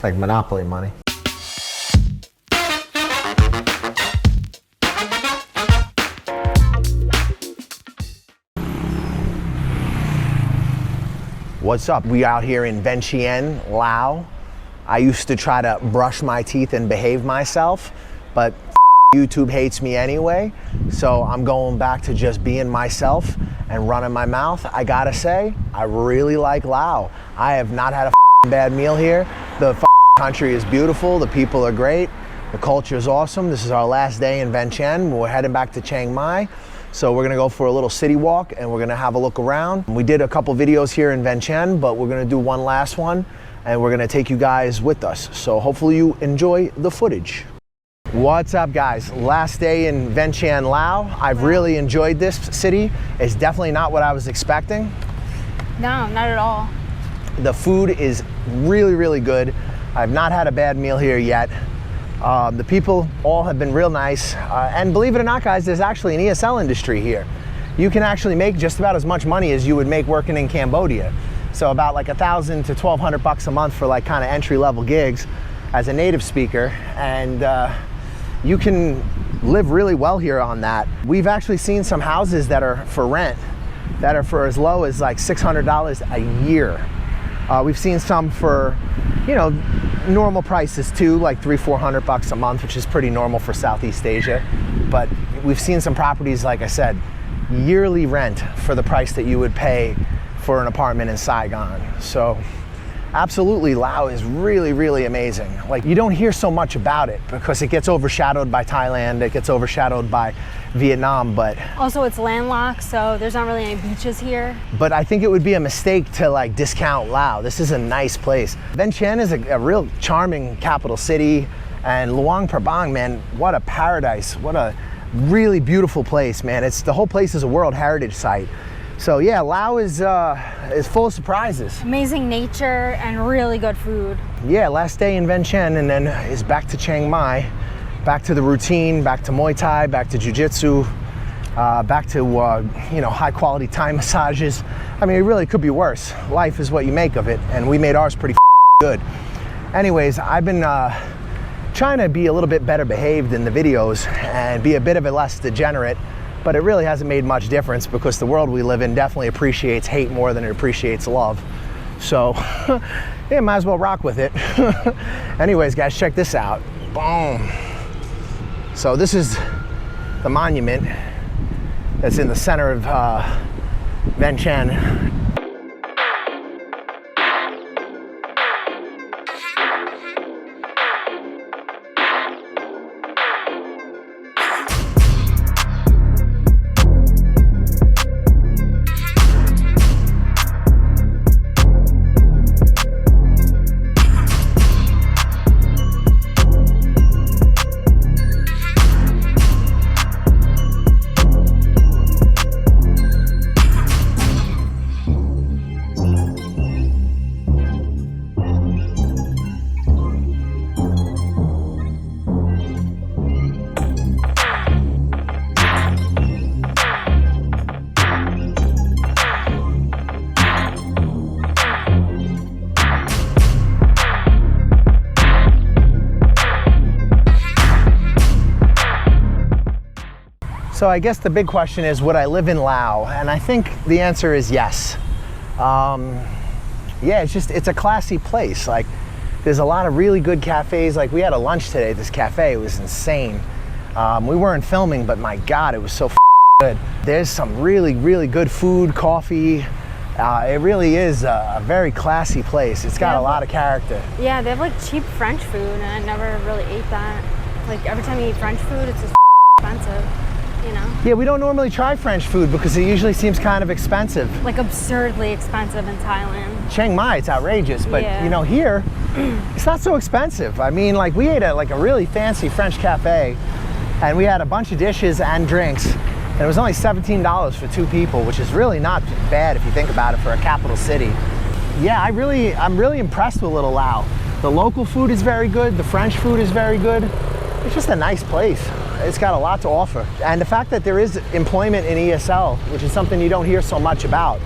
Like Monopoly money. What's up? We out here in Vientiane, Laos. I used to try to brush my teeth and behave myself, but YouTube hates me anyway. So I'm going back to just being myself and running my mouth. I gotta say, I really like Laos. I have not had a bad meal here. The country is beautiful, the people are great, the culture is awesome. This is our last day in Vientiane. We're heading back to Chiang Mai. So we're gonna go for a little city walk and we're gonna have a look around. We did a couple videos here in Vientiane, but we're gonna do one last one and we're gonna take you guys with us. So hopefully you enjoy the footage. What's up guys? Last day in Vientiane, Laos. I've really enjoyed this city. It's definitely not what I was expecting. No, not at all. The food is really, really good. I've not had a bad meal here yet. The people all have been real nice. And believe it or not, guys, there's actually an ESL industry here. You can actually make just about as much money as you would make working in Cambodia. So about like $1,000 to $1,200 a month for like kind of entry-level gigs as a native speaker. And you can live really well here on that. We've actually seen some houses that are for rent that are for as low as like $600 a year. We've seen some for, you know, normal prices too, like $300-400 a month, which is pretty normal for Southeast Asia. But we've seen some properties, like I said, yearly rent for the price that you would pay for an apartment in Saigon. So absolutely, Laos is really, really amazing. Like, you don't hear so much about it because it gets overshadowed by Thailand, it gets overshadowed by Vietnam, but also it's landlocked, so there's not really any beaches here. But I think it would be a mistake to like discount Laos. This is a nice place. Vientiane is a real charming capital city, and Luang Prabang, man, what a paradise. What a really beautiful place, man. The whole place is a World Heritage Site. So yeah, Laos is full of surprises. Amazing nature and really good food. Yeah, last day in Vientiane and then is back to Chiang Mai, back to the routine, back to Muay Thai, back to Jiu-Jitsu, back to you know, high quality Thai massages. I mean, it really could be worse. Life is what you make of it, and we made ours pretty good. Anyways, I've been trying to be a little bit better behaved in the videos and be a bit of a less degenerate. But it really hasn't made much difference because the world we live in definitely appreciates hate more than it appreciates love. So, yeah, might as well rock with it. Anyways, guys, check this out. Boom. So this is the monument that's in the center of Vientiane. So I guess the big question is, would I live in Laos? And I think the answer is yes. Yeah, it's a classy place. Like, there's a lot of really good cafes. Like, we had a lunch today at this cafe. It was insane. We weren't filming, but my God, it was so good. There's some really, really good food, coffee. It really is a very classy place. It's got a lot of character. Yeah, they have like cheap French food, and I never really ate that. Like, every time you eat French food, it's just expensive. You know? Yeah, we don't normally try French food because it usually seems kind of expensive. Like absurdly expensive in Thailand. Chiang Mai, it's outrageous, but you know, here, it's not so expensive. I mean, like, we ate at like a really fancy French cafe and we had a bunch of dishes and drinks, and it was only $17 for 2 people, which is really not bad if you think about it for a capital city. Yeah, I'm really impressed with Little Laos. The local food is very good, the French food is very good. It's just a nice place. It's got a lot to offer. And the fact that there is employment in ESL, which is something you don't hear so much about,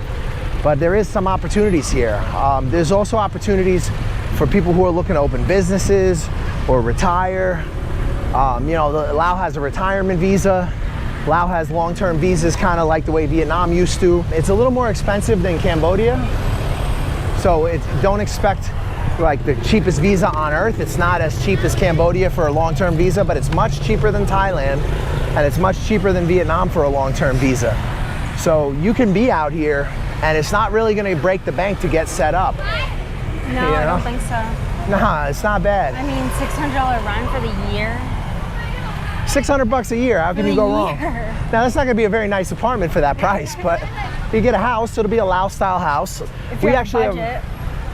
but there is some opportunities here. There's also opportunities for people who are looking to open businesses or retire. You know, Laos has a retirement visa. Laos has long-term visas, kind of like the way Vietnam used to. It's a little more expensive than Cambodia, so don't expect like the cheapest visa on earth. It's not as cheap as Cambodia for a long-term visa, but it's much cheaper than Thailand, and it's much cheaper than Vietnam for a long-term visa. So you can be out here, and it's not really going to break the bank to get set up. No, I don't think so. Nah, it's not bad. I mean, $600 rent for the year. $600 a year, how can you go wrong? Now that's not gonna be a very nice apartment for that price, but you get a house, it'll be a Laos style house. If you're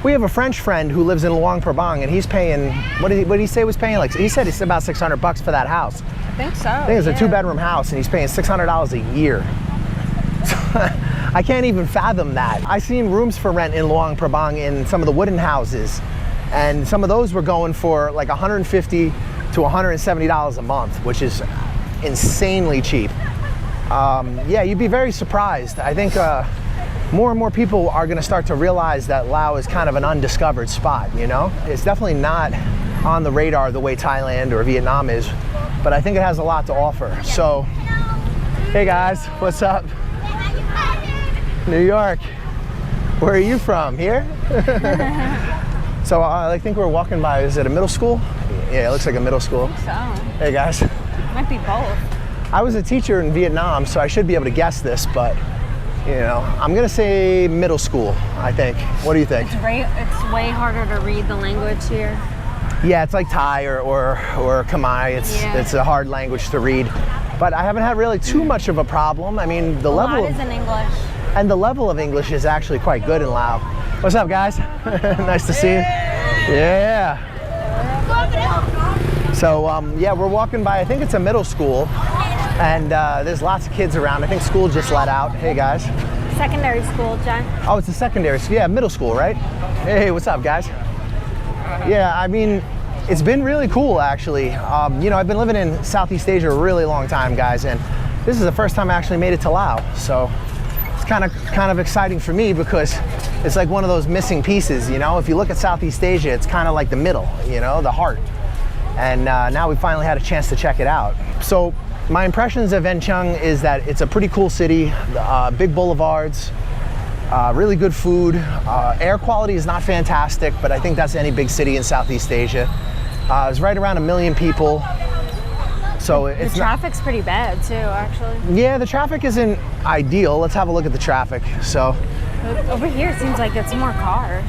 We have a French friend who lives in Luang Prabang, and he's paying, what did he say he was paying? Like, he said it's about $600 for that house. I think so. I think it's a 2-bedroom house, and he's paying $600 a year. I can't even fathom that. I've seen rooms for rent in Luang Prabang in some of the wooden houses, and some of those were going for like $150 to $170 a month, which is insanely cheap. Yeah, you'd be very surprised. I think more and more people are going to start to realize that Laos is kind of an undiscovered spot, you know? It's definitely not on the radar the way Thailand or Vietnam is, but I think it has a lot to offer. So, hey guys, what's up? New York. Where are you from? Here? So I think we're walking by, is it a middle school? Yeah, it looks like a middle school. I think so. Hey guys. Might be both. I was a teacher in Vietnam, so I should be able to guess this, but you know, I'm gonna say middle school, I think. What do you think? It's way harder to read the language here. Yeah, it's like Thai or Khmer. It's a hard language to read. But I haven't had really too much of a problem. I mean, the level is in English. And the level of English is actually quite good in Laos. What's up, guys? Nice to see you. Yeah. So, yeah, we're walking by, I think it's a middle school, and there's lots of kids around. I think school just let out. Hey, guys. Secondary school, John. Oh, it's a secondary school. Yeah, middle school, right? Hey, what's up, guys? Yeah, I mean, it's been really cool, actually. You know, I've been living in Southeast Asia a really long time, guys, and this is the first time I actually made it to Laos. So it's kind of exciting for me because it's like one of those missing pieces, you know? If you look at Southeast Asia, it's kind of like the middle, you know, the heart. And now we finally had a chance to check it out. So my impressions of Vientiane is that it's a pretty cool city, big boulevards, really good food. Air quality is not fantastic, but I think that's any big city in Southeast Asia. It's right around 1 million people. So the traffic's pretty bad too, actually. Yeah, the traffic isn't ideal. Let's have a look at the traffic. So over here it seems like it's more cars.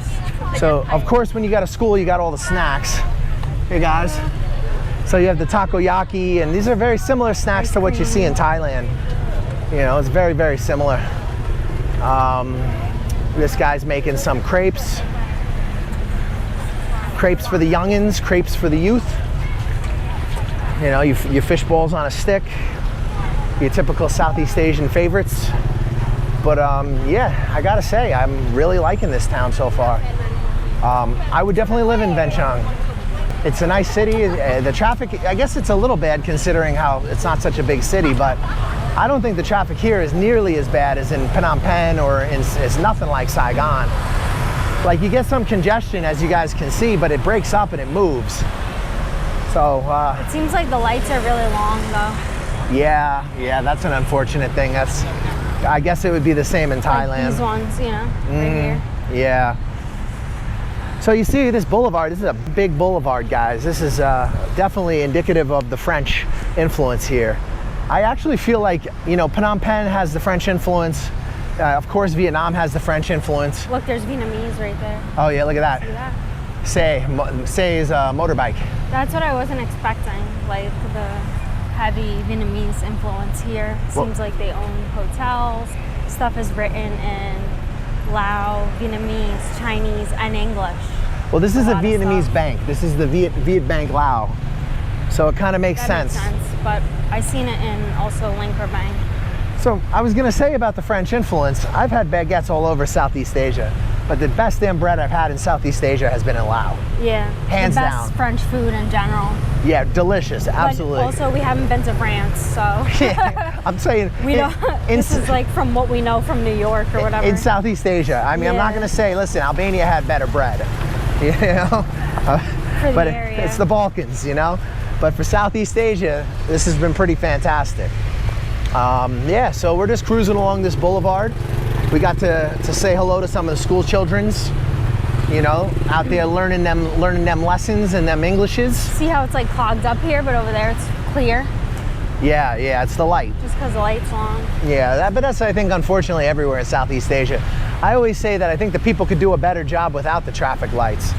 So of course when you got a school, you got all the snacks. Hey guys. So you have the takoyaki, and these are very similar snacks to what you see in Thailand. You know, it's very, very similar. This guy's making some crepes. Crepes for the youngins, crepes for the youth. You know, your fish balls on a stick, your typical Southeast Asian favorites. But yeah, I gotta say, I'm really liking this town so far. I would definitely live in Vientiane. It's a nice city. The traffic, I guess it's a little bad considering how it's not such a big city, but I don't think the traffic here is nearly as bad as in Phnom Penh, or it's nothing like Saigon. Like, you get some congestion, as you guys can see, but it breaks up and it moves. So it seems like the lights are really long though. Yeah, that's an unfortunate thing. I guess it would be the same in Thailand. Like these ones, you know, right here. Yeah. So you see this boulevard, this is a big boulevard, guys. This is definitely indicative of the French influence here. I actually feel like, you know, Phnom Penh has the French influence. Of course, Vietnam has the French influence. Look, there's Vietnamese right there. Oh yeah, look at that. See that? Say is a motorbike. That's what I wasn't expecting, like the heavy Vietnamese influence here. Seems like they own hotels. Stuff is written in Lao, Vietnamese, Chinese, and English. Well, this is a Vietnamese bank. This is the Viet Bank Lao. So it kind of makes sense. Makes sense, but I seen it in also Linker Bank. So I was gonna say about the French influence, I've had baguettes all over Southeast Asia, but the best damn bread I've had in Southeast Asia has been in Laos. Yeah, hands down. The best French food in general. Yeah, delicious, absolutely. But also, we haven't been to France, so. Yeah, I'm saying. We don't, this is like from what we know from New York or whatever. In Southeast Asia. I mean, I'm not gonna say, listen, Albania had better bread. you know. For But the area. it's the Balkans, you know. But for Southeast Asia, this has been pretty fantastic. Yeah, so we're just cruising along this boulevard. We got to say hello to some of the school children's, you know, out there learning them lessons and them Englishes. See how it's like clogged up here, but over there it's clear? Yeah, it's the light. Just because the light's long. Yeah, but that's, I think, unfortunately everywhere in Southeast Asia. I always say that I think the people could do a better job without the traffic lights.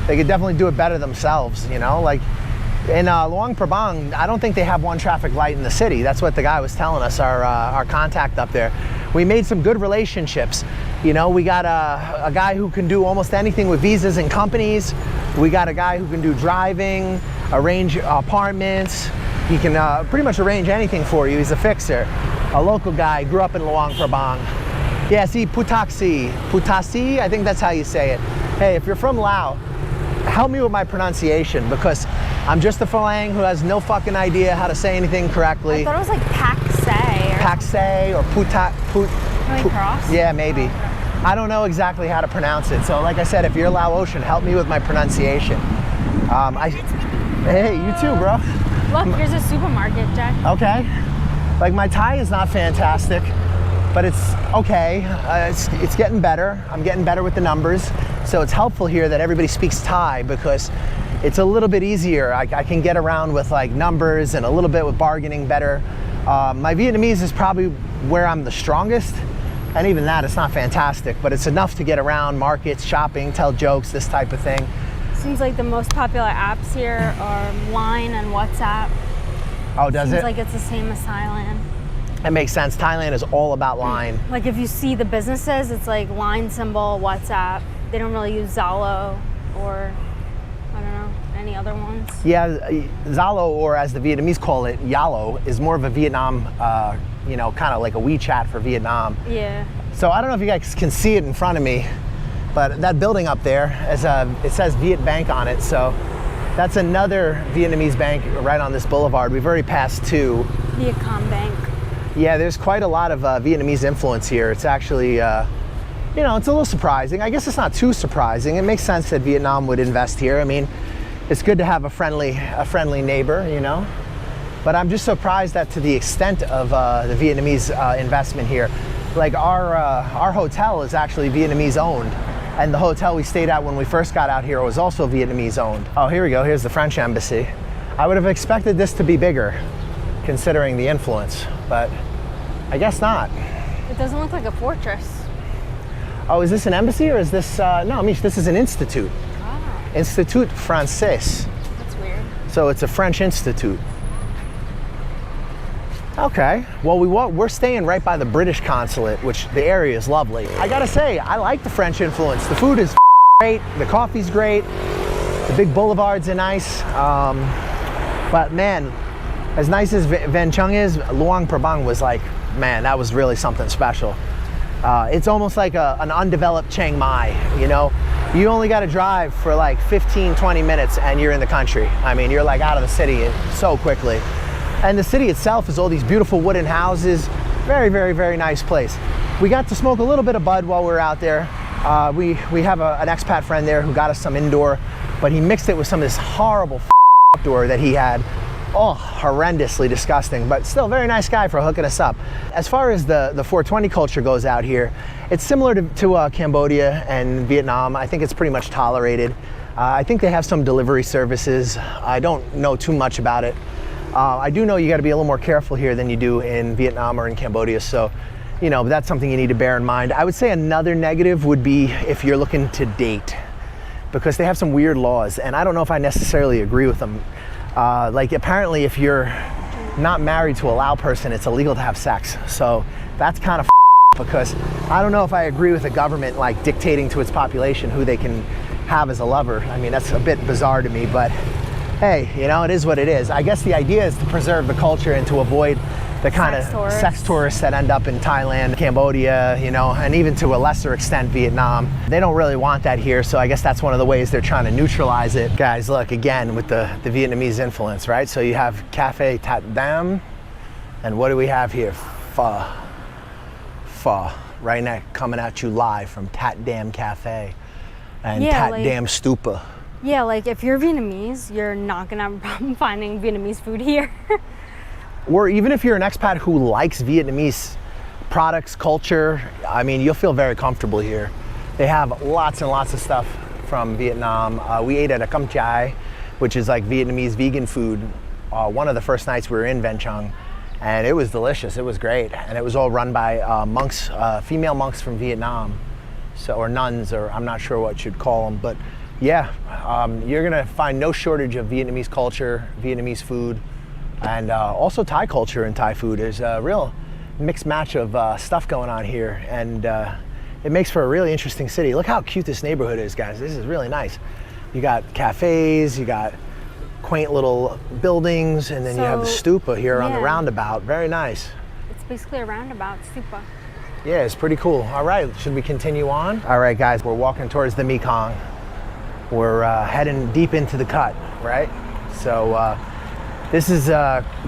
They could definitely do it better themselves, you know? Like in Luang Prabang, I don't think they have one traffic light in the city. That's what the guy was telling us, our contact up there. We made some good relationships. You know, we got a guy who can do almost anything with visas and companies. We got a guy who can do driving, arrange apartments. He can pretty much arrange anything for you. He's a fixer. A local guy, grew up in Luang Prabang. Yeah, see, Putasi, I think that's how you say it. Hey, if you're from Laos, help me with my pronunciation, because I'm just a Falang who has no fucking idea how to say anything correctly. I thought it was like Pacse. Pacse or Cross? Yeah, maybe. Oh, okay. I don't know exactly how to pronounce it. So like I said, if you're Laotian, help me with my pronunciation. Hey, you too, bro. Look, here's a supermarket, Jack. Okay. Like my Thai is not fantastic, but it's okay. It's getting better. I'm getting better with the numbers. So it's helpful here that everybody speaks Thai, because it's a little bit easier. I can get around with like numbers and a little bit with bargaining better. My Vietnamese is probably where I'm the strongest. And even that, it's not fantastic, but it's enough to get around markets, shopping, tell jokes, this type of thing. Seems like the most popular apps here are Line and WhatsApp. Oh, does Seems it? like it's the same as Thailand. It makes sense. Thailand is all about Line. Like if you see the businesses, it's like Line symbol, WhatsApp. They don't really use Zalo or, I don't know, any other ones. Yeah, Zalo, or as the Vietnamese call it, Yalo, is more of a Vietnam, you know, kind of like a WeChat for Vietnam. Yeah. So I don't know if you guys can see it in front of me, but that building up there, it says Viet Bank on it. So that's another Vietnamese bank right on this boulevard. We've already passed two. Vietcom Bank. Yeah, there's quite a lot of Vietnamese influence here. It's actually, you know, it's a little surprising. I guess it's not too surprising. It makes sense that Vietnam would invest here. I mean, it's good to have a friendly neighbor, you know. But I'm just surprised that to the extent of the Vietnamese investment here. Like our hotel is actually Vietnamese owned, and the hotel we stayed at when we first got out here was also Vietnamese owned. Oh, here we go. Here's the French embassy. I would have expected this to be bigger, considering the influence, but I guess not. It doesn't look like a fortress. Oh, is this an embassy, or is this, no, Mish, this is an institute. Ah, Institut Français. that's weird. So it's a French institute. Okay, well we're staying right by the British consulate, which the area is lovely. I gotta say, I like the French influence. The food is great, the coffee's great, the big boulevards are nice. But man, as nice as Vientiane is, Luang Prabang was like, man, that was really something special. It's almost like an undeveloped Chiang Mai, you know? You only gotta drive for like 15, 20 minutes and you're in the country. I mean, you're like out of the city so quickly. And the city itself is all these beautiful wooden houses. Very, very, very nice place. We got to smoke a little bit of bud while we were out there. We have an expat friend there who got us some indoor, but he mixed it with some of this horrible outdoor that he had. Oh, horrendously disgusting, but still very nice guy for hooking us up. As far as the 420 culture goes out here, it's similar to Cambodia and Vietnam. I think it's pretty much tolerated. I think they have some delivery services. I don't know too much about it. I do know you got to be a little more careful here than you do in Vietnam or in Cambodia, so you know, that's something you need to bear in mind. I would say another negative would be if you're looking to date, because they have some weird laws, and I don't know if I necessarily agree with them. Like apparently if you're not married to a Lao person, it's illegal to have sex. So that's kind of because I don't know if I agree with the government like dictating to its population who they can have as a lover. I mean, that's a bit bizarre to me, but hey, you know, it is what it is. I guess the idea is to preserve the culture and to avoid the kind of sex tourists that end up in Thailand, Cambodia, you know, and even to a lesser extent Vietnam. They don't really want that here, so I guess that's one of the ways they're trying to neutralize it. Guys, look, again, with the Vietnamese influence, right? So you have Cafe Tat Dam, and what do we have here? Pho. Pho, right now, coming at you live from Tat Dam Cafe. and Yeah, Tat like- Dam Stupa. Yeah, like if you're Vietnamese, you're not gonna have a problem finding Vietnamese food here. Or even if you're an expat who likes Vietnamese products, culture, I mean, you'll feel very comfortable here. They have lots and lots of stuff from Vietnam. We ate at a Cam Chai, which is like Vietnamese vegan food, one of the first nights we were in Vientiane, and it was delicious. It was great, and it was all run by monks, female monks from Vietnam, so, or nuns, or I'm not sure what you'd call them, but yeah, you're gonna find no shortage of Vietnamese culture, Vietnamese food, and also Thai culture and Thai food. There's a real mixed match of stuff going on here, and it makes for a really interesting city. Look how cute this neighborhood is, guys. This is really nice. You got cafes, you got quaint little buildings, and then you have the stupa here on the roundabout. Very nice. It's basically a roundabout stupa. Yeah, it's pretty cool. All right, should we continue on? All right, guys, we're walking towards the Mekong. We're heading deep into the cut, right? So this is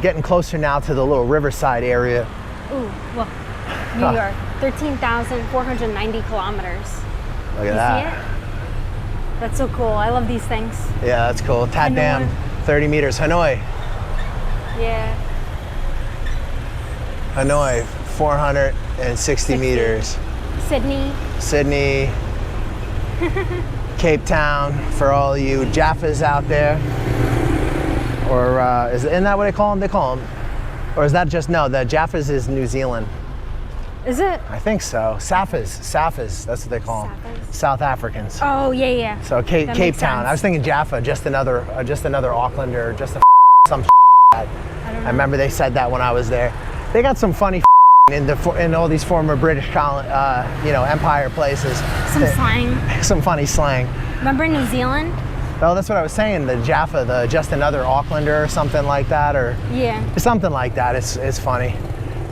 getting closer now to the little riverside area. Ooh, well, New York, 13,490 kilometers. Look at You that. see it? That's so cool. I love these things. Yeah, that's cool. Tat Dam, 30 meters. Hanoi. Yeah. Hanoi, 460 meters. Sydney. Sydney. Cape Town, for all you Jaffas out there. Or isn't that what they call them? They call them. Or is that just, no, the Jaffas is New Zealand. Is it? I think so. Safas, that's what they call them. Saffas. South Africans. Oh, yeah, yeah. So Cape That Town. makes sense. I was thinking Jaffa, just another Auckland, or just a some that. I don't know. I remember they said that when I was there. They got some funny in all these former British empire places. Some slang. Some funny slang. Remember New Zealand? Oh, that's what I was saying. The Jaffa, the just another Aucklander or something like that, or Yeah. something like that. It's funny.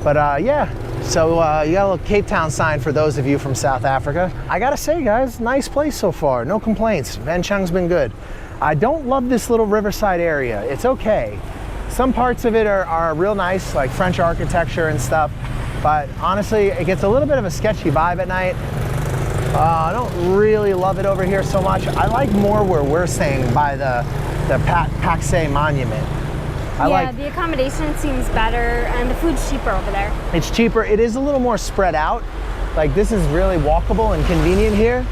But yeah, so you got a little Cape Town sign for those of you from South Africa. I gotta say, guys, nice place so far. No complaints. Vientiane's been good. I don't love this little riverside area. It's okay. Some parts of it are real nice, like French architecture and stuff. But honestly, it gets a little bit of a sketchy vibe at night. I don't really love it over here so much. I like more where we're staying by the Patuxai Monument. The accommodation seems better and the food's cheaper over there. It's cheaper. It is a little more spread out. Like, this is really walkable and convenient here.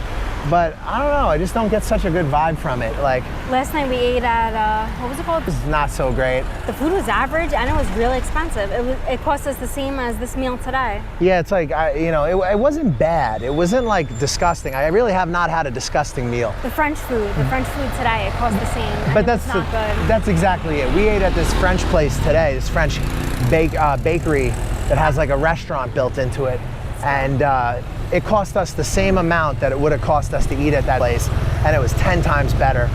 But I don't know, I just don't get such a good vibe from it. Like, Last night we ate at, what was it called? it's not so great. The food was average and it was really expensive. It cost us the same as this meal today. Yeah, it's like, it wasn't bad. It wasn't like disgusting. I really have not had a disgusting meal. The French food today, it cost the same. And But it was not good. that's exactly it. We ate at this French place today, this French bakery that has like a restaurant built into it. And it cost us the same amount that it would have cost us to eat at that place, and it was 10 times better.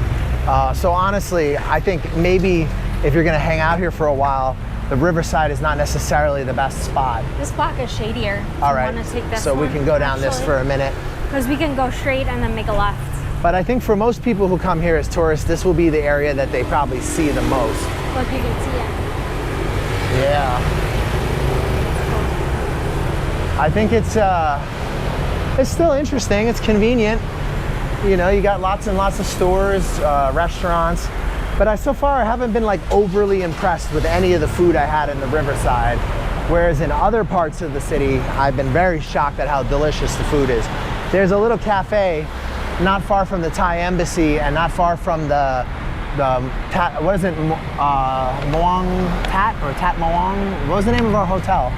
So honestly, I think maybe if you're gonna hang out here for a while, the riverside is not necessarily the best spot. This block is shadier. All right, Want to take this so we one, can go down this for a minute. Because we can go straight and then make a left. But I think for most people who come here as tourists, this will be the area that they probably see the most. Look, you can see it. Yeah. I think it's still interesting. It's convenient. You know, you got lots and lots of stores, restaurants. But so far I haven't been like overly impressed with any of the food I had in the riverside. Whereas in other parts of the city, I've been very shocked at how delicious the food is. There's a little cafe not far from the Thai embassy and not far from the what is it, Muang Tat or Tat Muang? What was the name of our hotel?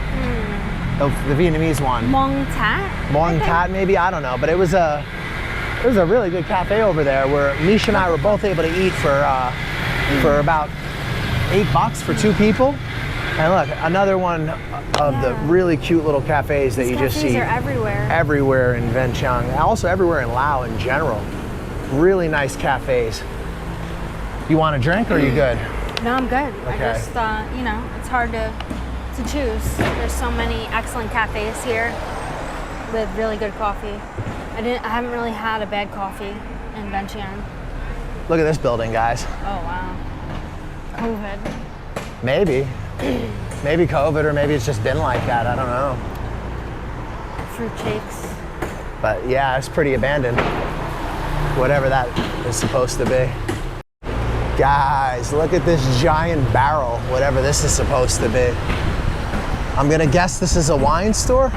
The Vietnamese one. Muang Tat? Muang Tat, maybe, I don't know. But it was a really good cafe over there where Misha and I were both able to eat for about $8 for 2 people. And look, another one of the really cute little cafes that you just see. Cafes are everywhere. Everywhere in Vientiane, also everywhere in Laos in general. Really nice cafes. You want a drink or are you good? No, I'm good. Okay. I just, it's hard to choose. There's so many excellent cafes here with really good coffee. I haven't really had a bad coffee in Vientiane. Look at this building, guys. Oh, wow. COVID. Maybe. Maybe COVID, or maybe it's just been like that. I don't know. Fruit shakes. But yeah, it's pretty abandoned. whatever that is supposed to be. Guys, look at this giant barrel, whatever this is supposed to be. I'm gonna guess this is a wine store.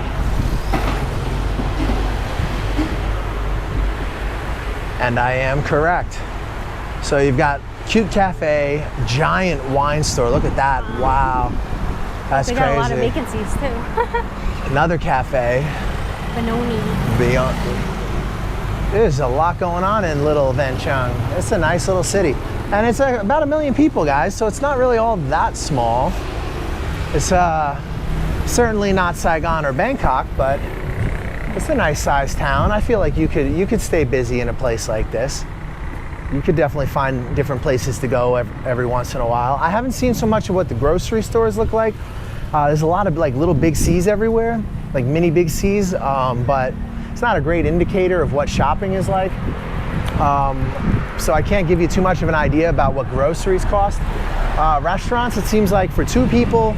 And I am correct. So you've got cute cafe, giant wine store. Look at that, wow. That's crazy. They got a lot of vacancies too. Another cafe. Benoni. Beyond. There's a lot going on in Little Vientiane. It's a nice little city. And it's about 1 million people, guys, so it's not really all that small. It's certainly not Saigon or Bangkok, but it's a nice sized town. I feel like you could stay busy in a place like this. You could definitely find different places to go every once in a while. I haven't seen so much of what the grocery stores look like. There's a lot of like little Big C's everywhere, like mini Big C's, but it's not a great indicator of what shopping is like. So I can't give you too much of an idea about what groceries cost. Restaurants, it seems like for 2 people,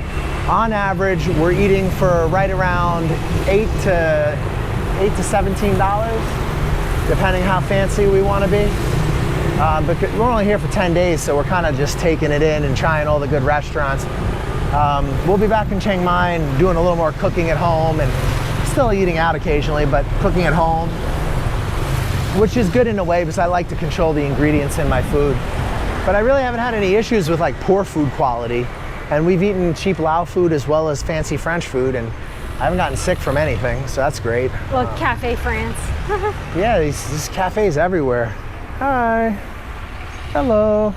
on average, we're eating for right around $8 to $17, depending how fancy we want to be. But we're only here for 10 days, so we're kind of just taking it in and trying all the good restaurants. We'll be back in Chiang Mai and doing a little more cooking at home, and still eating out occasionally, but cooking at home, which is good in a way because I like to control the ingredients in my food. But I really haven't had any issues with like poor food quality. And we've eaten cheap Lao food as well as fancy French food, and I haven't gotten sick from anything, so that's great. Well, Cafe France. Yeah, these cafes everywhere. Hi. Hello.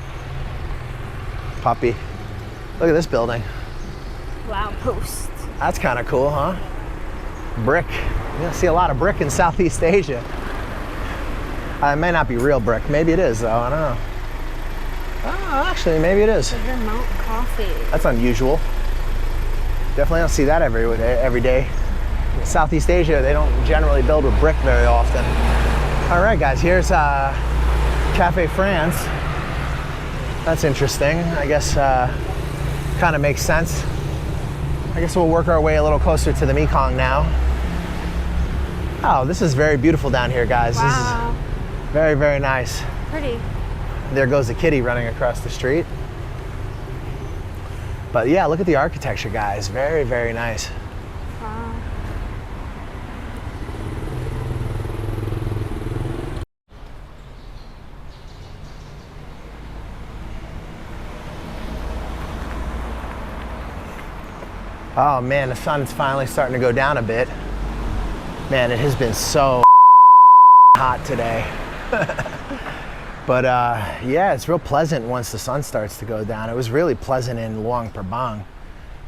Puppy. Look at this building. Lao Post. That's kind of cool, huh? Brick. You see a lot of brick in Southeast Asia. It may not be real brick. Maybe it is, though. I don't know. Oh, actually, maybe it is. Vermont coffee. That's unusual. Definitely don't see that every day. In Southeast Asia, they don't generally build with brick very often. All right, guys, here's Cafe France. That's interesting. I guess kind of makes sense. I guess we'll work our way a little closer to the Mekong now. Oh, this is very beautiful down here, guys. Wow. This is very, very nice. Pretty. There goes the kitty running across the street. But yeah, look at the architecture, guys. Very, very nice. Wow. Oh man, the sun's finally starting to go down a bit. Man, it has been so hot today. But yeah, it's real pleasant once the sun starts to go down. It was really pleasant in Luang Prabang.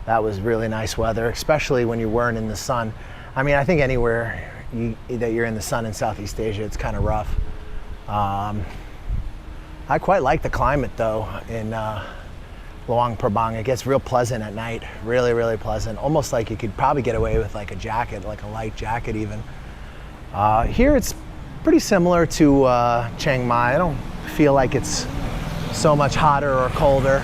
That was really nice weather, especially when you weren't in the sun. I mean, I think anywhere that you're in the sun in Southeast Asia, it's kind of rough. I quite like the climate though in Luang Prabang. It gets real pleasant at night, really, really pleasant. Almost like you could probably get away with like a jacket, like a light jacket even. Here it's pretty similar to Chiang Mai. I don't feel like it's so much hotter or colder.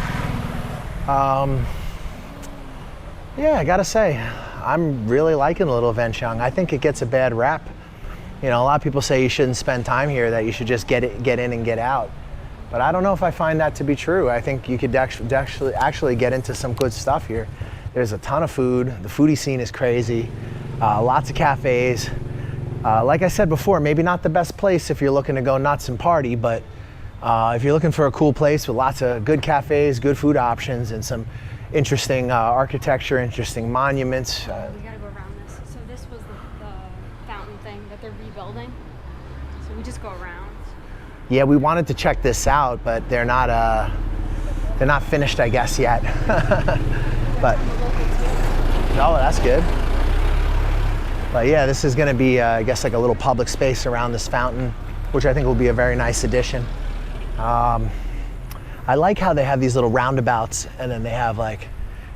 Yeah, I gotta say, I'm really liking Little Vientiane. I think it gets a bad rap. You know, a lot of people say you shouldn't spend time here, that you should just get in and get out. But I don't know if I find that to be true. I think you could actually get into some good stuff here. There's a ton of food. The foodie scene is crazy. Lots of cafes. Like I said before, maybe not the best place if you're looking to go nuts and party, but if you're looking for a cool place with lots of good cafes, good food options, and some interesting architecture, interesting monuments. We gotta go around this. So this was the fountain thing that they're rebuilding. So we just go around. Yeah, we wanted to check this out, but they're not finished, I guess, yet. But oh, that's good. But yeah, this is going to be, I guess, like a little public space around this fountain, which I think will be a very nice addition. I like how they have these little roundabouts, and then they have like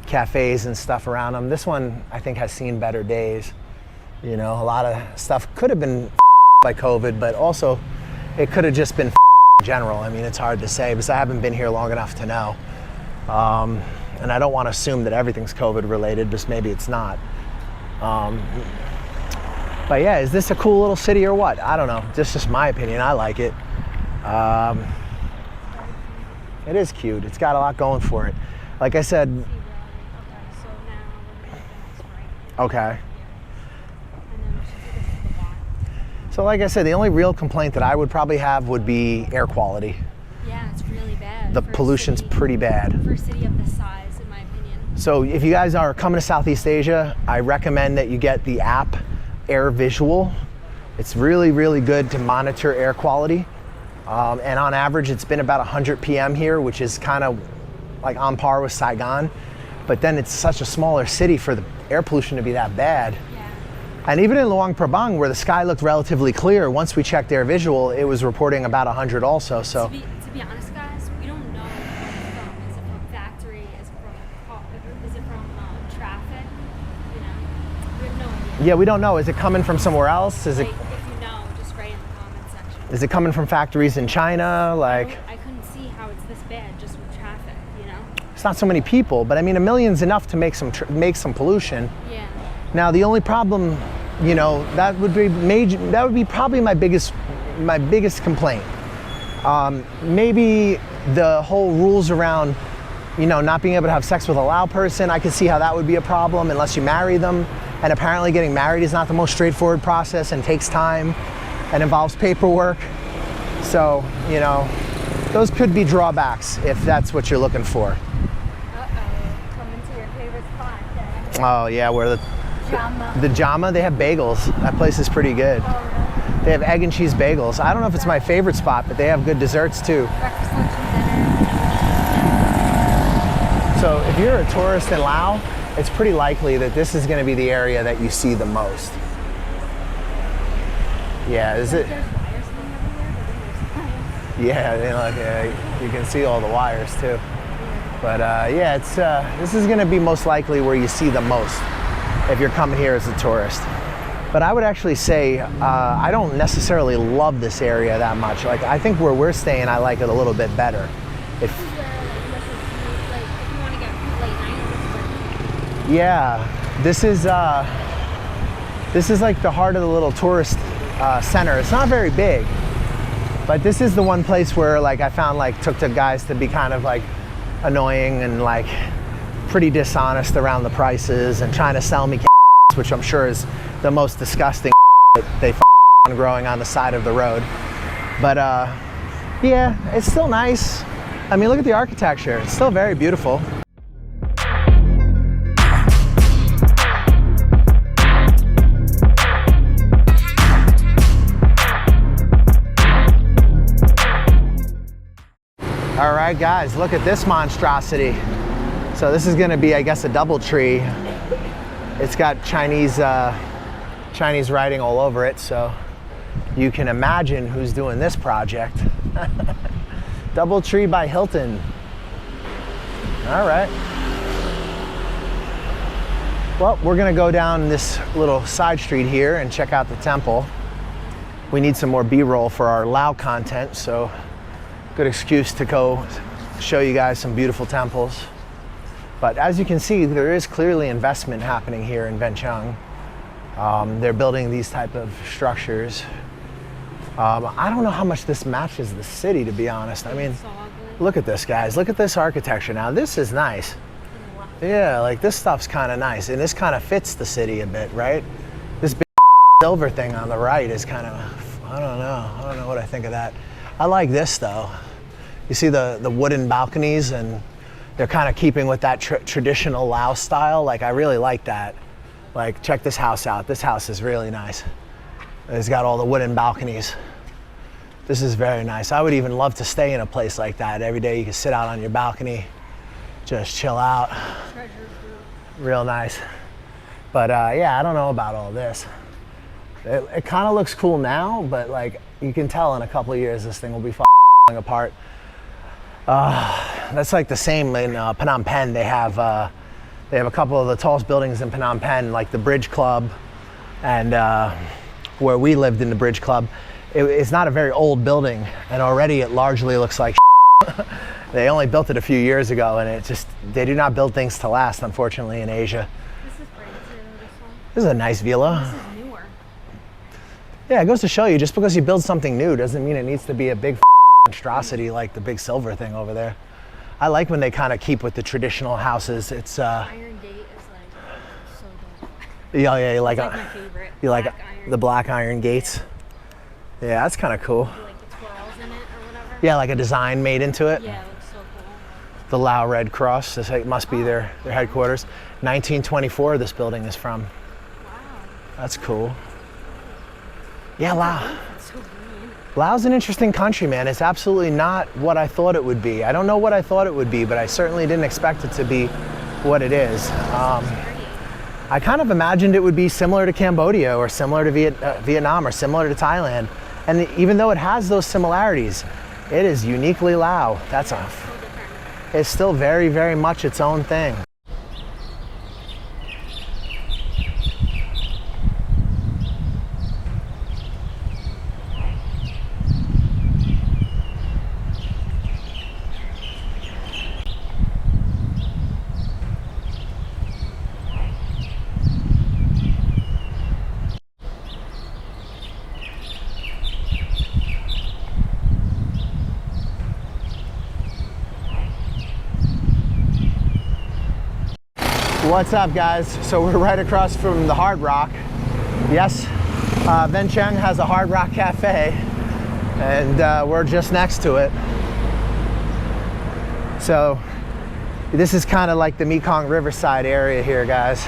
cafes and stuff around them. This one, I think, has seen better days. You know, a lot of stuff could have been by COVID, but also it could have just been in general. I mean, it's hard to say because I haven't been here long enough to know. And I don't want to assume that everything's COVID related, because maybe it's not. But But yeah, is this a cool little city or what? I don't know. This is just my opinion. I like it. It is cute. It's got a lot going for it. Like I said. Okay, so now we're gonna go to right. Okay. And then we should do this to the walk. So like I said, the only real complaint that I would probably have would be air quality. Yeah, it's really bad. The for a pollution's city- pretty bad. For a city of this size, in my opinion. So if you guys are coming to Southeast Asia, I recommend that you get the app Air Visual. It's really, really good to monitor air quality. And on average, it's been about 100 PM here, which is kind of like on par with Saigon. But then it's such a smaller city for the air pollution to be that bad. Yeah. And even in Luang Prabang, where the sky looked relatively clear, once we checked Air Visual, it was reporting about 100 also. So. To be honest, guys, we don't know where it's from. Is it from factory? Is it from traffic? You know, we have no idea. Yeah, we don't know. Is it coming from somewhere else? Is it? Like, if you know, just write in the comment section. Is it coming from factories in China? Like, I couldn't see how it's this bad just with traffic. You know. it's not so many people, but I mean, 1 million's enough to make some pollution. Yeah. Now, the only problem, you know, that would be major. That would be probably my biggest complaint. Maybe the whole rules around, you know, not being able to have sex with a Lao person. I could see how that would be a problem unless you marry them. And apparently, getting married is not the most straightforward process and takes time and involves paperwork. So, you know, those could be drawbacks if that's what you're looking for. Uh-oh. Coming to your favorite spot then. Oh yeah, where Jama. the Jama, they have bagels. That place is pretty good. Oh, really? They have egg and cheese bagels. I don't know if it's my favorite spot, but they have good desserts too. Breakfast, lunch, and dinner. So if you're a tourist in Laos, it's pretty likely that this is going to be the area that you see the most. Yeah, is it? There's wires going everywhere, but then there's signs. Yeah, you can see all the wires too. But yeah, it's this is going to be most likely where you see the most if you're coming here as a tourist. But I would actually say I don't necessarily love this area that much. Like, I think where we're staying, I like it a little bit better. This is where, like, if you want to get food late night, this is where. Yeah, this is like the heart of the little tourist center. It's not very big, but this is the one place where, like, I found like tuk-tuk guys to be kind of like annoying and like pretty dishonest around the prices and trying to sell me which I'm sure is the most disgusting that they on growing on the side of the road. But yeah, it's still nice. I mean, look at the architecture. It's still very beautiful. All right, guys, look at this monstrosity. So this is gonna be, I guess, a double tree. It's got Chinese writing all over it, so you can imagine who's doing this project. Doubletree by Hilton. All right. Well, we're gonna go down this little side street here and check out the temple. We need some more B-roll for our Lao content, so good excuse to go show you guys some beautiful temples. But as you can see, there is clearly investment happening here in Vientiane. They're building these type of structures. I don't know how much this matches the city, to be honest. I mean, look at this, guys. Look at this architecture. Now, this is nice. Yeah, like this stuff's kind of nice. And this kind of fits the city a bit, right? This big silver thing on the right is kind of, I don't know what I think of that. I like this though. You see the wooden balconies, and they're kind of keeping with that traditional Laos style. Like, I really like that. Like, check this house out. This house is really nice. It's got all the wooden balconies. This is very nice. I would even love to stay in a place like that. Every day you can sit out on your balcony, just chill out. Real nice. But yeah, I don't know about all this. It kind of looks cool now, but like, you can tell in a couple of years this thing will be falling apart. That's like the same in Phnom Penh. They have a couple of the tallest buildings in Phnom Penh, like the Bridge Club, and where we lived in the Bridge Club. It's not a very old building, and already it largely looks like They only built it a few years ago, and they do not build things to last, unfortunately, in Asia. This is brand new, this one. This is a nice villa. This is newer. Yeah, it goes to show you, just because you build something new doesn't mean it needs to be a big monstrosity like the big silver thing over there. I like when they kind of keep with the traditional houses. It's Iron Gate is like so dope. yeah, you like, It's like my favorite. you like Black iron. the black iron gates. Yeah, that's kind of cool. Like the twirls in it or whatever. Yeah, like a design made into it. Yeah, it looks so cool. The Lao Red Cross. This must be their headquarters. 1924. This building is from. Wow. That's cool. Yeah, Lao. It's so green. Laos an interesting country, man. It's absolutely not what I thought it would be. I don't know what I thought it would be, but I certainly didn't expect it to be what it is. I kind of imagined it would be similar to Cambodia or similar to Vietnam or similar to Thailand. And even though it has those similarities, it is uniquely Lao. It's still very, very much its own thing. What's up, guys? So we're right across from the Hard Rock. Yes, Vientiane has a Hard Rock Cafe, and we're just next to it. So this is kind of like the Mekong Riverside area here, guys.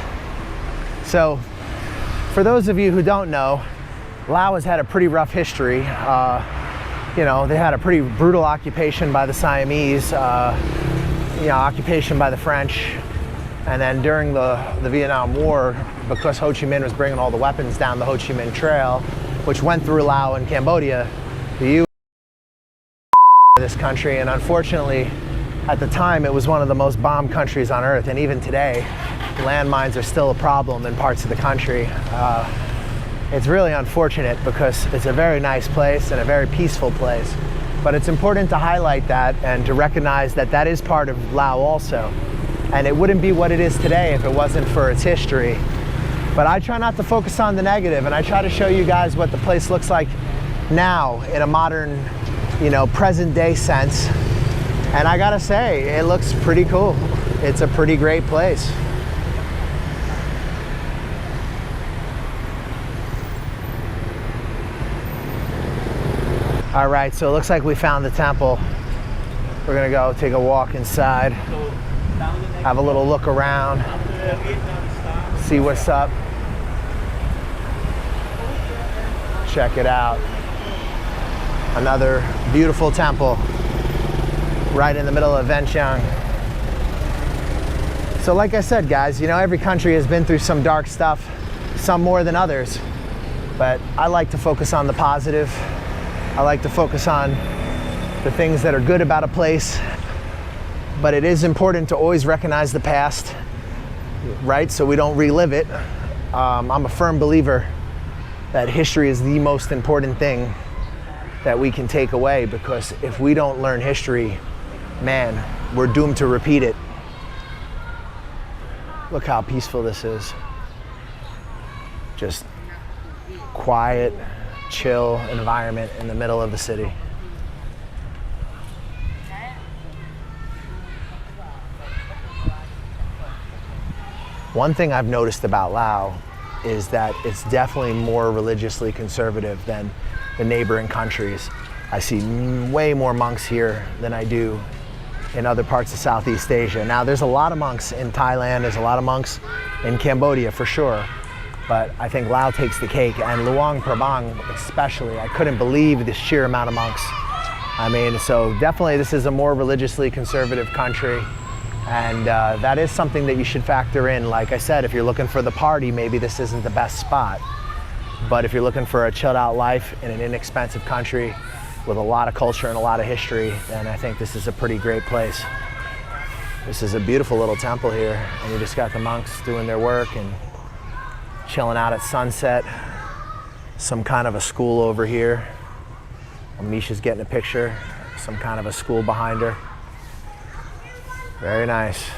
So for those of you who don't know, Laos has had a pretty rough history. You know, they had a pretty brutal occupation by the Siamese, occupation by the French. And then during the Vietnam War, because Ho Chi Minh was bringing all the weapons down the Ho Chi Minh Trail, which went through Laos and Cambodia, the U.S. this country, and unfortunately, at the time, it was one of the most bombed countries on earth, and even today, landmines are still a problem in parts of the country. It's really unfortunate because it's a very nice place and a very peaceful place, but it's important to highlight that and to recognize that that is part of Laos also. And it wouldn't be what it is today if it wasn't for its history. But I try not to focus on the negative, and I try to show you guys what the place looks like now in a modern, present day sense. And I gotta say, it looks pretty cool. It's a pretty great place. All right, so it looks like we found the temple. We're gonna go take a walk inside, have a little look around, see what's up. Check it out. Another beautiful temple right in the middle of Vientiane. So like I said, guys, every country has been through some dark stuff, some more than others, but I like to focus on the positive. I like to focus on the things that are good about a place, but it is important to always recognize the past, right? So we don't relive it. I'm a firm believer that history is the most important thing that we can take away, because if we don't learn history, man, we're doomed to repeat it. Look how peaceful this is. Just quiet, chill environment in the middle of the city. One thing I've noticed about Laos is that it's definitely more religiously conservative than the neighboring countries. I see way more monks here than I do in other parts of Southeast Asia. Now, there's a lot of monks in Thailand, there's a lot of monks in Cambodia for sure, but I think Laos takes the cake, and Luang Prabang especially. I couldn't believe the sheer amount of monks. I mean, so definitely this is a more religiously conservative country, and that is something that you should factor in. Like I said, if you're looking for the party, maybe this isn't the best spot. But if you're looking for a chilled out life in an inexpensive country with a lot of culture and a lot of history, then I think this is a pretty great place. This is a beautiful little temple here, and you just got the monks doing their work and chilling out at sunset. Some kind of a school over here. Misha's getting a picture. Some kind of a school behind her. Very nice.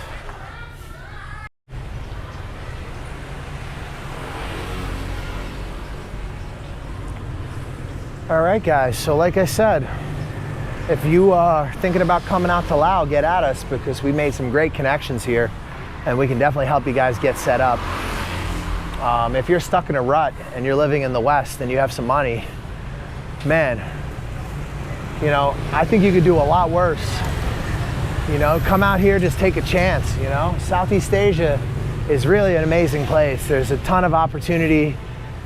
All right, guys, so like I said, if you are thinking about coming out to Laos, get at us, because we made some great connections here and we can definitely help you guys get set up. If you're stuck in a rut and you're living in the West and you have some money, man, you know, I think you could do a lot worse. You know, come out here, just take a chance, you know. Southeast Asia is really an amazing place. There's a ton of opportunity.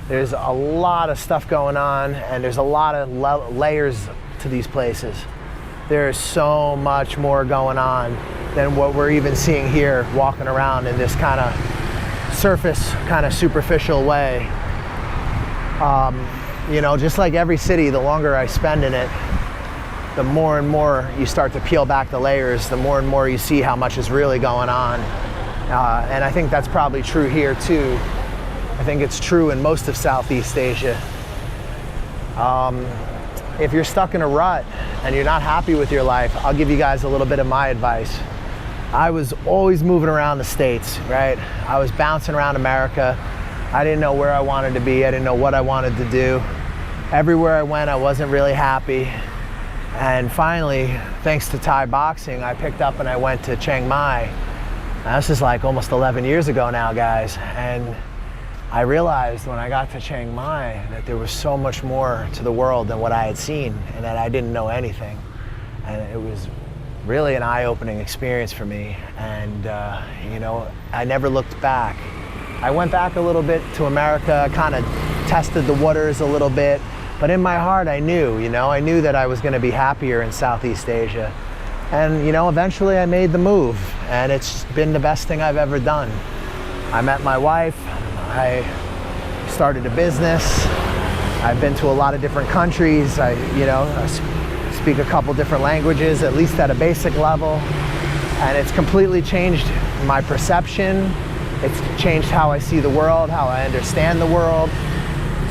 There's a lot of stuff going on, and there's a lot of layers to these places. There's so much more going on than what we're even seeing here, walking around in this kind of surface, kind of superficial way. You know, just like every city, the longer I spend in it, the more and more you start to peel back the layers, the more and more you see how much is really going on. And I think that's probably true here too. I think it's true in most of Southeast Asia. If you're stuck in a rut and you're not happy with your life, I'll give you guys a little bit of my advice. I was always moving around the States, right? I was bouncing around America. I didn't know where I wanted to be. I didn't know what I wanted to do. Everywhere I went, I wasn't really happy. And finally, thanks to Thai boxing, I picked up and I went to Chiang Mai. Now, this is like almost 11 years ago now, guys. And I realized when I got to Chiang Mai that there was so much more to the world than what I had seen, and that I didn't know anything. And it was really an eye-opening experience for me. And you know, I never looked back. I went back a little bit to America, kind of tested the waters a little bit. But in my heart, I knew, you know, I knew that I was going to be happier in Southeast Asia. And, you know, eventually I made the move, and it's been the best thing I've ever done. I met my wife, I started a business, I've been to a lot of different countries, I speak a couple different languages, at least at a basic level, and it's completely changed my perception. It's changed how I see the world, how I understand the world.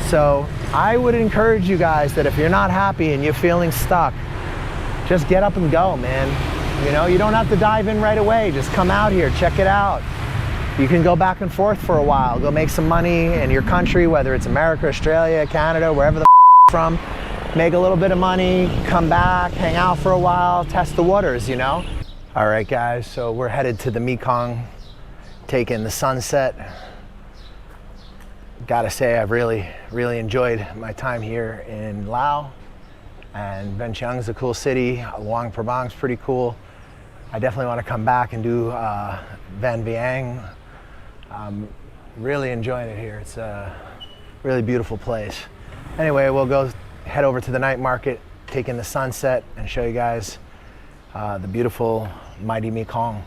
So I would encourage you guys that if you're not happy and you're feeling stuck, just get up and go, man. You know, you don't have to dive in right away. Just come out here, check it out. You can go back and forth for a while, go make some money in your country, whether it's America, Australia, Canada, wherever the from. Make a little bit of money, come back, hang out for a while, test the waters, you know? All right, guys, so we're headed to the Mekong, taking the sunset. Gotta say, I've really enjoyed my time here in Laos, and Vientiane's a cool city. Luang Prabang's pretty cool. I definitely want to come back and do Vientiane. I'm really enjoying it here. It's a really beautiful place. Anyway, we'll go head over to the night market, take in the sunset, and show you guys the beautiful, mighty Mekong.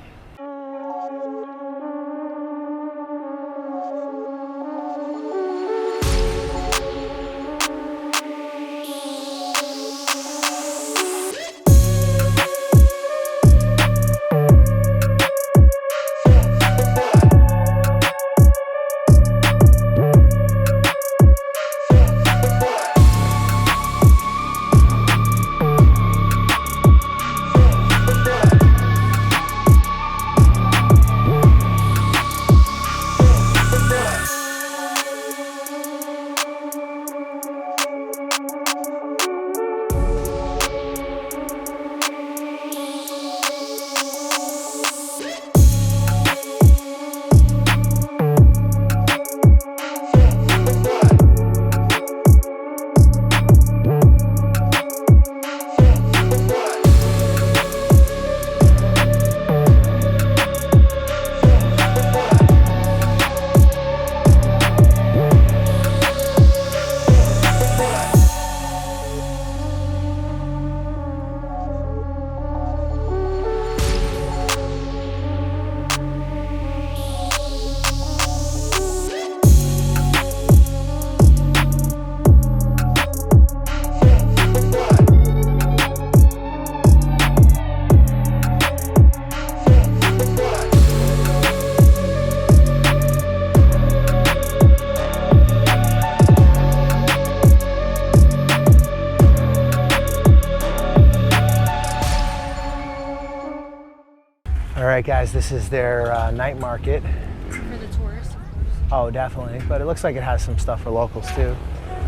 All right, guys, this is their night market. For the tourists, of course. Oh, definitely. But it looks like it has some stuff for locals too.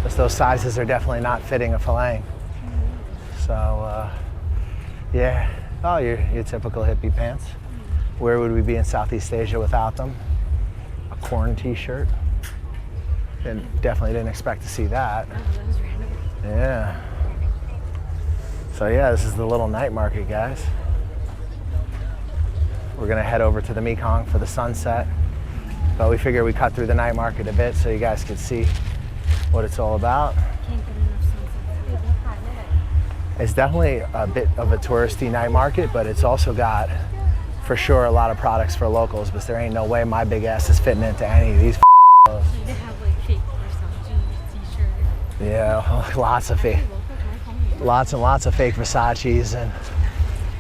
Because those sizes are definitely not fitting a Falang. So, yeah. Oh, your typical hippie pants. Where would we be in Southeast Asia without them? A corn t-shirt. Definitely didn't expect to see that. Yeah. So yeah, this is the little night market, guys. We're gonna head over to the Mekong for the sunset. But we figure we cut through the night market a bit so you guys can see what it's all about. It's definitely a bit of a touristy night market, but it's also got, for sure, a lot of products for locals, but there ain't no way my big ass is fitting into any of these clothes. They have like fake Versace t-shirts. Yeah, lots of fake. Lots and lots of fake Versace's and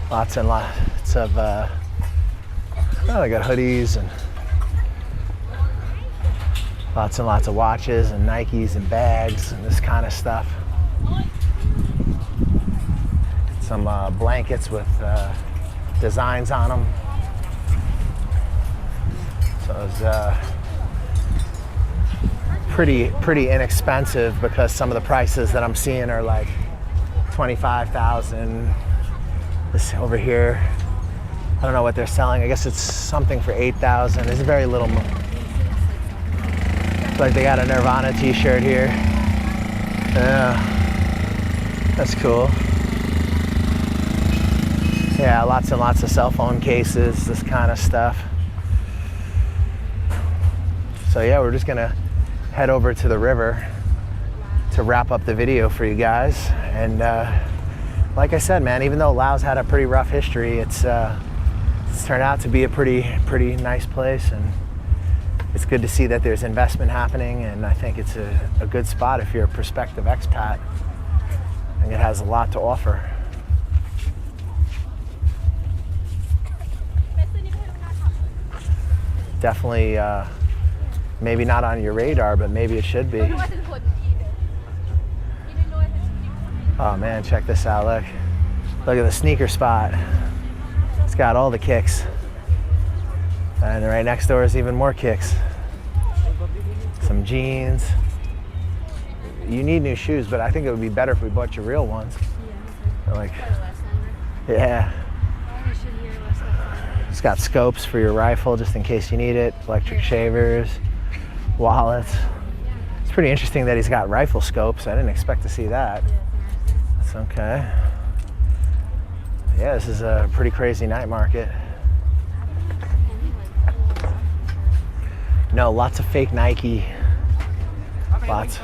lots and lots of, oh, they got hoodies and lots of watches and Nikes and bags and this kind of stuff. Some blankets with designs on them. So it's pretty inexpensive because some of the prices that I'm seeing are like 25,000. This over here, I don't know what they're selling. I guess it's something for 8,000. There's very little. Like they got a Nirvana t-shirt here. Yeah, that's cool. Yeah, lots and lots of cell phone cases, this kind of stuff. So yeah, we're just gonna head over to the river to wrap up the video for you guys. And like I said, man, even though Laos had a pretty rough history, it's turned out to be a pretty nice place, and it's good to see that there's investment happening, and I think it's a good spot if you're a prospective expat. I think it has a lot to offer. Definitely, maybe not on your radar, but maybe it should be. Oh man, check this out, look. Look at the sneaker spot. It's got all the kicks. And right next door is even more kicks. Some jeans. You need new shoes, but I think it would be better if we bought your real ones. Yeah. Like, yeah. It's got scopes for your rifle just in case you need it, electric shavers, wallets. It's pretty interesting that he's got rifle scopes. I didn't expect to see that. That's okay. Yeah, this is a pretty crazy night market. No, lots of fake Nike. Lots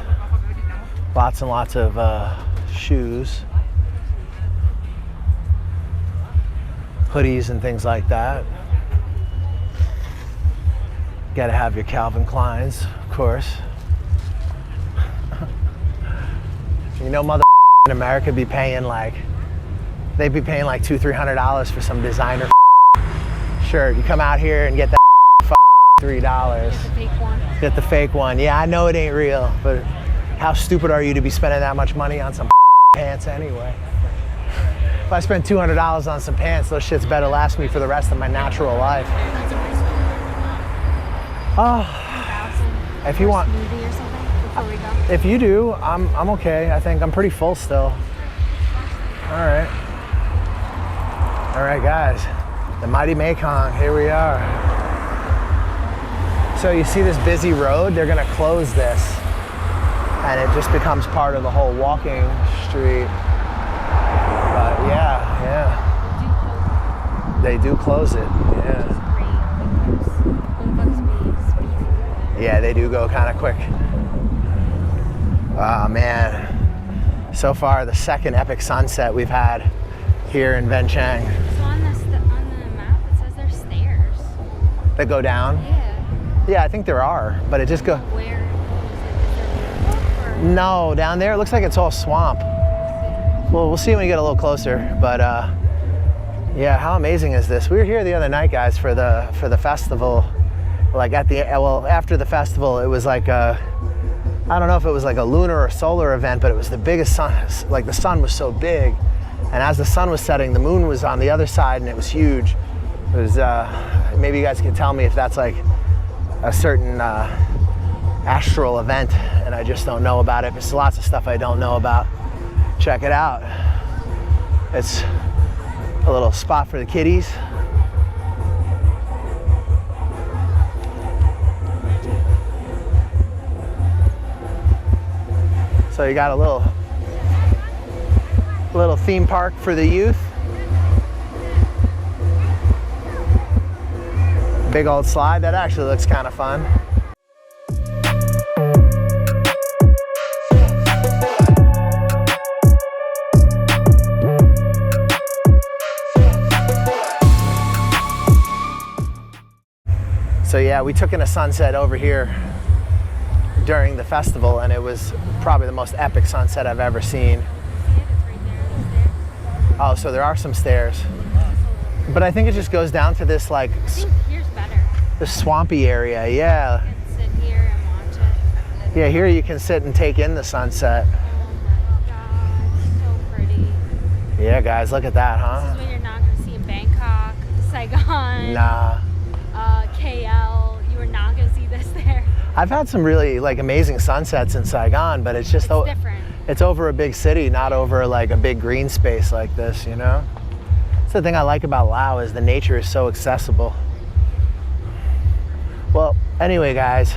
and lots of shoes. Hoodies and things like that. Gotta have your Calvin Kleins, of course. You know, mother in America be paying like, they'd be paying like $200-300 for some designer shirt. You come out here and get that $3. Get the fake one. Get the fake one. Yeah, I know it ain't real, but how stupid are you to be spending that much money on some pants anyway? If I spend $200 on some pants, those shits better last me for the rest of my natural life. Oh, if you want, smoothie or something before we go? If you do, I'm okay. I think I'm pretty full still. All right, guys, the mighty Mekong. Here we are. So you see this busy road? They're gonna close this, and it just becomes part of the whole walking street. But yeah. They do close it, yeah. Yeah, they do go kind of quick. Oh man. So far, the second epic sunset we've had here in Vientiane. So on the map, it says there's stairs. That go down? Yeah. Yeah, I think there are, but it just go. Where is it? No, down there it looks like it's all swamp. Well, we'll see when we get a little closer, but yeah, how amazing is this? We were here the other night, guys, for the festival. Like after the festival, it was like I don't know if it was like a lunar or solar event, but it was the biggest sun. Like the sun was so big, and as the sun was setting, the moon was on the other side, and it was huge. It was maybe you guys can tell me if that's like a certain astral event and I just don't know about it. There's lots of stuff I don't know about. Check it out. It's a little spot for the kiddies. So you got a little theme park for the youth. Big old slide. That actually looks kind of fun. So yeah, we took in a sunset over here during the festival, and it was probably the most epic sunset I've ever seen. Oh, so there are some stairs. But I think it just goes down to this like... I think here's better. This swampy area, yeah. You can sit here and watch it. Yeah, here you can sit and take in the sunset. Oh my gosh, so pretty. Yeah, guys, look at that, huh? This is what you're not going to see in Bangkok, Saigon, Nah. KL. You are not going to see this there. I've had some really like amazing sunsets in Saigon, but it's just different. It's over a big city, not over like a big green space like this, you know? That's the thing I like about Laos is the nature is so accessible. Well, anyway, guys,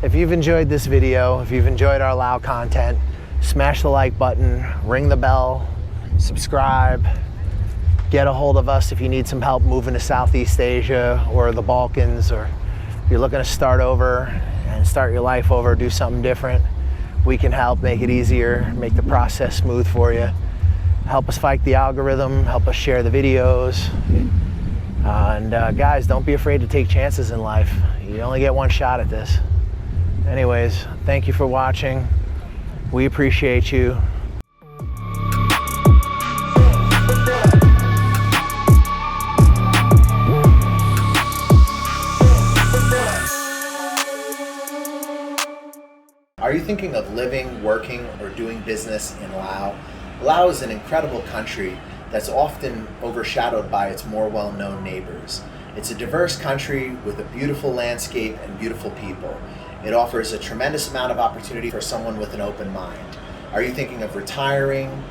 if you've enjoyed this video, if you've enjoyed our Laos content, smash the like button, ring the bell, subscribe, get a hold of us if you need some help moving to Southeast Asia or the Balkans, or if you're looking to start over and start your life over, do something different. We can help make it easier, make the process smooth for you. Help us fight the algorithm, help us share the videos. Guys, don't be afraid to take chances in life. You only get one shot at this. Anyways, thank you for watching. We appreciate you. Are you thinking of living, working, or doing business in Laos? Laos is an incredible country that's often overshadowed by its more well-known neighbors. It's a diverse country with a beautiful landscape and beautiful people. It offers a tremendous amount of opportunity for someone with an open mind. Are you thinking of retiring,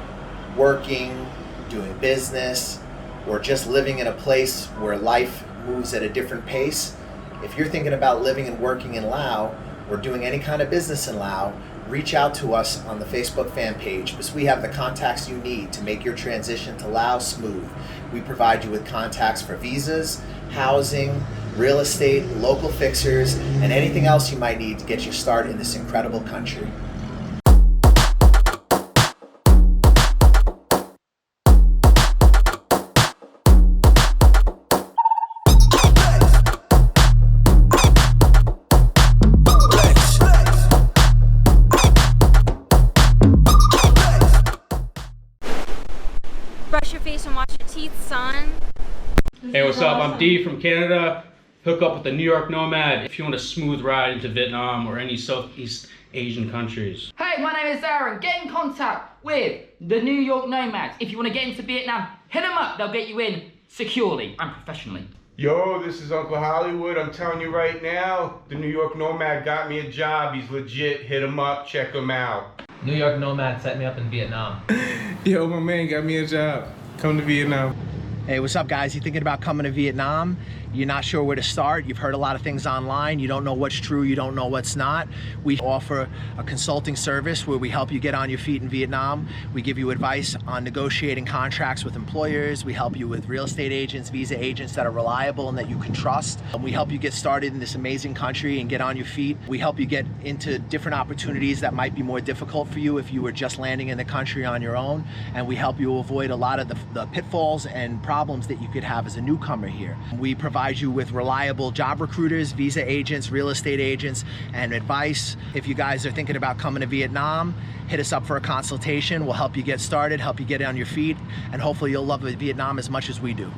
working, doing business, or just living in a place where life moves at a different pace? If you're thinking about living and working in Laos, or doing any kind of business in Laos, reach out to us on the Facebook fan page because we have the contacts you need to make your transition to Laos smooth. We provide you with contacts for visas, housing, real estate, local fixers, and anything else you might need to get you started in this incredible country. Brush your face and wash your teeth, son. Hey, what's up? I'm D from Canada. Hook up with the New York Nomad if you want a smooth ride into Vietnam or any Southeast Asian countries. Hey, my name is Aaron. Get in contact with the New York Nomads. If you want to get into Vietnam, hit them up. They'll get you in securely and professionally. Yo, this is Uncle Hollywood. I'm telling you right now, the New York Nomad got me a job. He's legit. Hit him up. Check him out. New York Nomad set me up in Vietnam. Yo, my man got me a job. Come to Vietnam. Hey, what's up, guys? You thinking about coming to Vietnam? You're not sure where to start. You've heard a lot of things online. You don't know what's true. You don't know what's not. We offer a consulting service where we help you get on your feet in Vietnam. We give you advice on negotiating contracts with employers. We help you with real estate agents, visa agents that are reliable and that you can trust. We help you get started in this amazing country and get on your feet. We help you get into different opportunities that might be more difficult for you if you were just landing in the country on your own. And we help you avoid a lot of the pitfalls and problems that you could have as a newcomer here. We provide you with reliable job recruiters, visa agents, real estate agents, and advice. If you guys are thinking about coming to Vietnam, hit us up for a consultation. We'll help you get started, help you get on your feet, and hopefully you'll love Vietnam as much as we do.